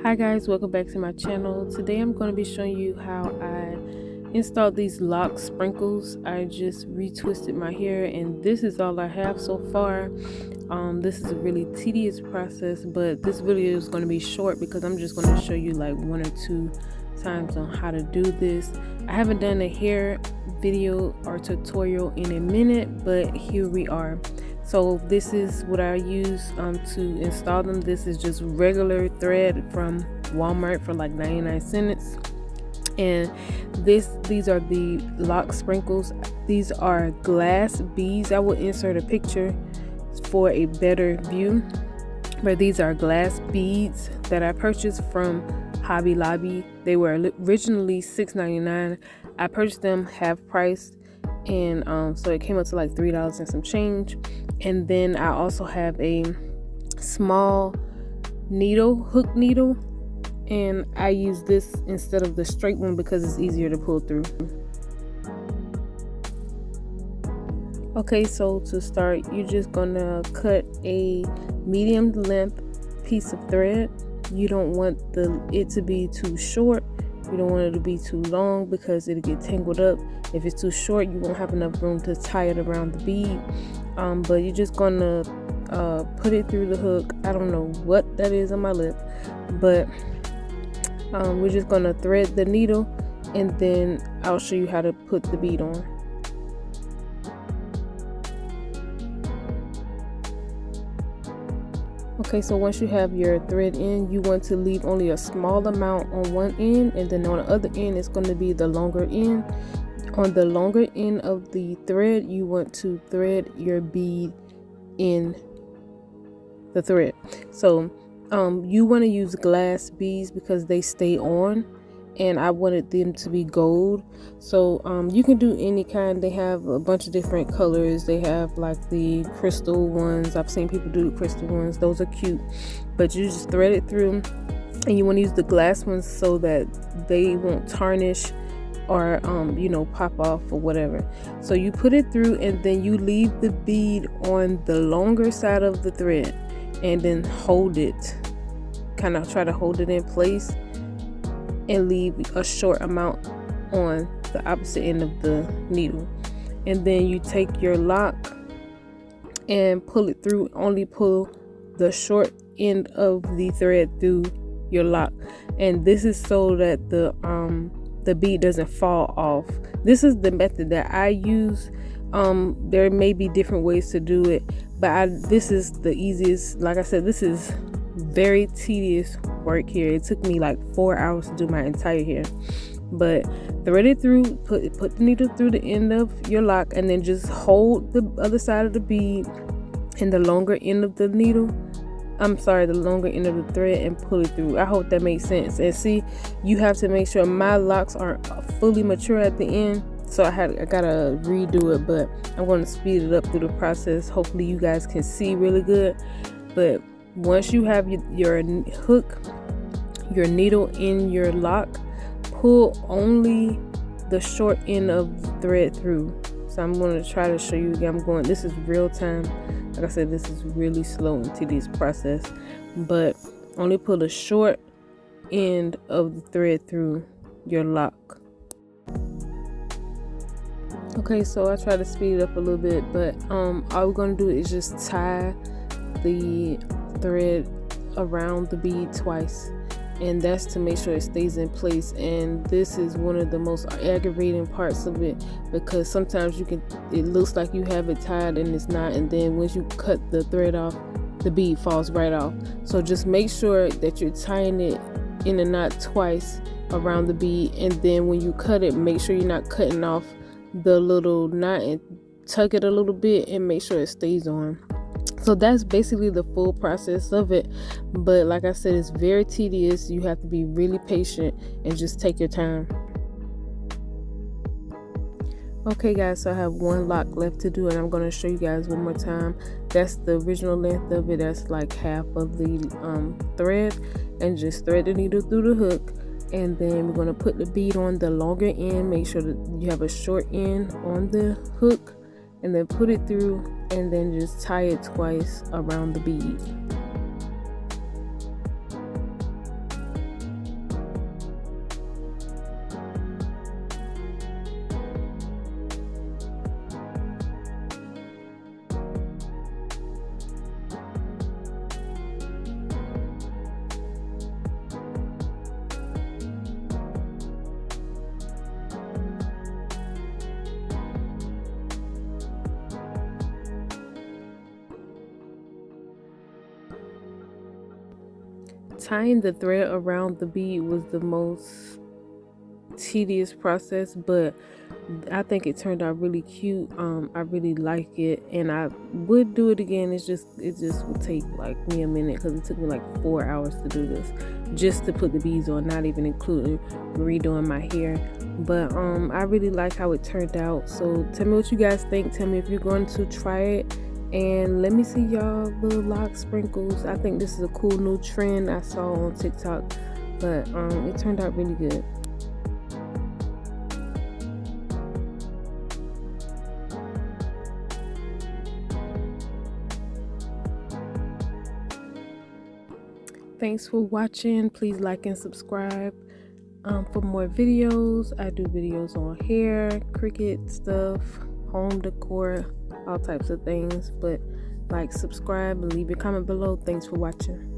Hi guys, welcome back to my channel. Today I'm going to be showing you how I installed these lock sprinkles. I just retwisted my hair and this is all I have so far. This is a really tedious process, but this video is going to be short because I'm just going to show you like 1 or 2 times on how to do this. I haven't done a hair video or tutorial in a minute, but here we are. So this is what I use to install them. This is just regular thread from Walmart for like 99 cents. And these are the lock sprinkles. These are glass beads. I will insert a picture for a better view. But these are glass beads that I purchased from Hobby Lobby. They were originally $6.99. I purchased them half price, and so it came up to like $3 and some change. And then I also have a small needle, hook needle, and I use this instead of the straight one because it's easier to pull through. Okay, so to start, you're just gonna cut a medium length piece of thread. You don't want it to be too short. You don't want it to be too long because it'll get tangled up. If it's too short, you won't have enough room to tie it around the bead. But you're just gonna put it through the hook. I don't know what that is on my lip, but we're just gonna thread the needle, and then I'll show you how to put the bead on. Okay, so once you have your thread in, you want to leave only a small amount on one end, and then on the other end it's going to be the longer end. On the longer end of the thread, you want to thread your bead in the thread. So you want to use glass beads because they stay on, and I wanted them to be gold. So you can do any kind. They have a bunch of different colors. They have like the crystal ones. I've seen people do the crystal ones. Those are cute, but you just thread it through, and you want to use the glass ones so that they won't tarnish or pop off or whatever. So you put it through, and then you leave the bead on the longer side of the thread, and then hold it, kind of try to hold it in place, and leave a short amount on the opposite end of the needle. And then you take your lock and pull it through. Only pull the short end of the thread through your lock, and this is so that the bead doesn't fall off. This is the method that I use. There may be different ways to do it, but this is the easiest. Like I said, this is very tedious work here. It took me like 4 hours to do my entire hair, but thread it through, put the needle through the end of your lock, and then just hold the other side of the bead and the longer end of the needle, the longer end of the thread, and pull it through. I hope that makes sense. And see, you have to make sure my locks are fully mature at the end, so I gotta redo it, but I'm going to speed it up through the process. Hopefully you guys can see really good. But once you have your hook, your needle in your lock, pull only the short end of the thread through. So I'm going to try to show you again. This is real time. Like I said, this is really slow and tedious process, but only pull the short end of the thread through your lock. Okay, so I try to speed it up a little bit, but all we're going to do is just tie the thread around the bead twice, and that's to make sure it stays in place. And this is one of the most aggravating parts of it, because sometimes it looks like you have it tied and it's not, and then once you cut the thread off, the bead falls right off. So just make sure that you're tying it in a knot twice around the bead, and then when you cut it, make sure you're not cutting off the little knot, and tug it a little bit and make sure it stays on. So that's basically the full process of it, but like I said, it's very tedious. You have to be really patient and just take your time. Okay guys, so I have one lock left to do, and I'm going to show you guys one more time. That's the original length of it. That's like half of the thread, and just thread the needle through the hook, and then we're going to put the bead on the longer end. Make sure that you have a short end on the hook, and then put it through, and then just tie it twice around the bead. tying the thread around the bead was the most tedious process, but I think it turned out really cute. I really like it, and I would do it again. It just would take like me a minute, because it took me like 4 hours to do this, just to put the beads on, not even including redoing my hair. But I really like how it turned out. So tell me what you guys think. Tell me if you're going to try it, and let me see y'all little lock sprinkles. I think this is a cool new trend I saw on TikTok, but it turned out really good. Thanks for watching. Please like and subscribe for more videos. I do videos on hair, cricket stuff, home decor, all types of things. But like, subscribe, and leave your comment below. Thanks for watching.